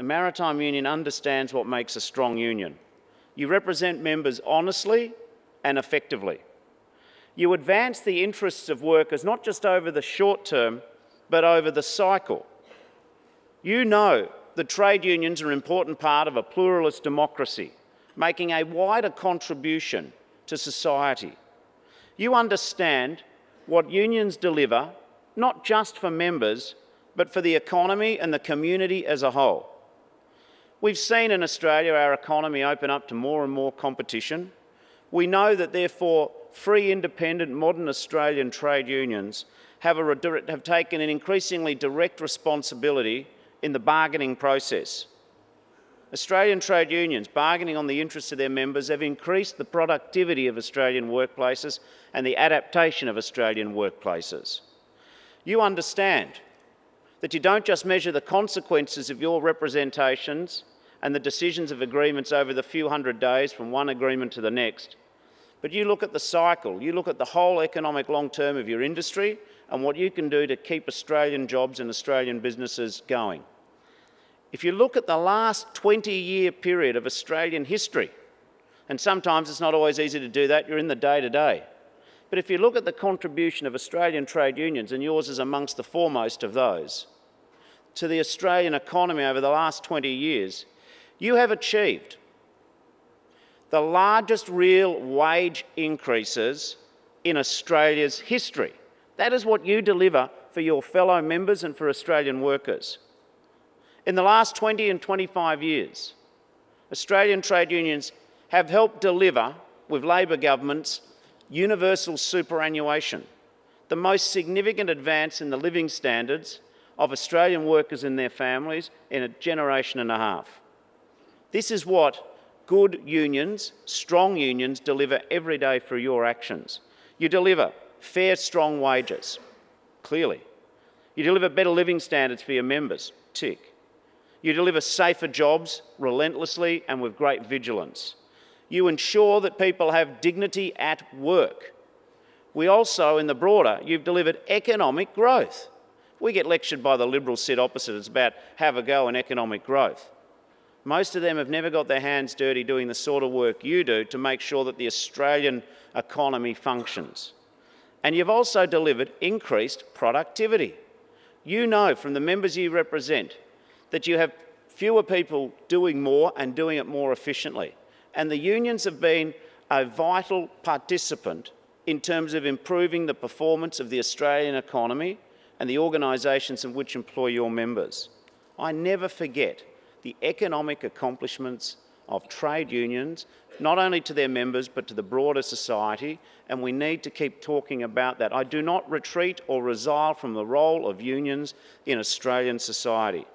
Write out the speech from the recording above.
Maritime Union understands what makes a strong union. You represent members honestly and effectively. You advance the interests of workers not just over the short term, but over the cycle. You know that trade unions are an important part of a pluralist democracy, making a wider contribution to society. You understand what unions deliver, not just for members, but for the economy and the community as a whole. We've seen in Australia our economy open up to more and more competition. We know that, therefore, free, independent, modern Australian trade unions have taken an increasingly direct responsibility in the bargaining process. Australian trade unions bargaining on the interests of their members have increased the productivity of Australian workplaces and the adaptation of Australian workplaces. You understand that you don't just measure the consequences of your representations and the decisions of agreements over the few hundred days from one agreement to the next, but you look at the cycle, you look at the whole economic long term of your industry and what you can do to keep Australian jobs and Australian businesses going. If you look at the last 20-year period of Australian history, and sometimes it's not always easy to do that, you're in the day-to-day, but if you look at the contribution of Australian trade unions, and yours is amongst the foremost of those, to the Australian economy over the last 20 years, you have achieved the largest real wage increases in Australia's history. That is what you deliver for your fellow members and for Australian workers. In the last 20 and 25 years, Australian trade unions have helped deliver, with Labor governments, universal superannuation, the most significant advance in the living standards of Australian workers and their families in a generation and a half. This is what good unions, strong unions, deliver every day through your actions. You deliver fair, strong wages, clearly. You deliver better living standards for your members, tick. You deliver safer jobs relentlessly and with great vigilance. You ensure that people have dignity at work. We also, in the broader, you've delivered economic growth. We get lectured by the Liberals sit opposite us about have a go in economic growth. Most of them have never got their hands dirty doing the sort of work you do to make sure that the Australian economy functions. And you've also delivered increased productivity. You know from the members you represent that you have fewer people doing more and doing it more efficiently. And the unions have been a vital participant in terms of improving the performance of the Australian economy and the organisations in which employ your members. I never forget the economic accomplishments of trade unions, not only to their members but to the broader society, and we need to keep talking about that. I do not retreat or resile from the role of unions in Australian society.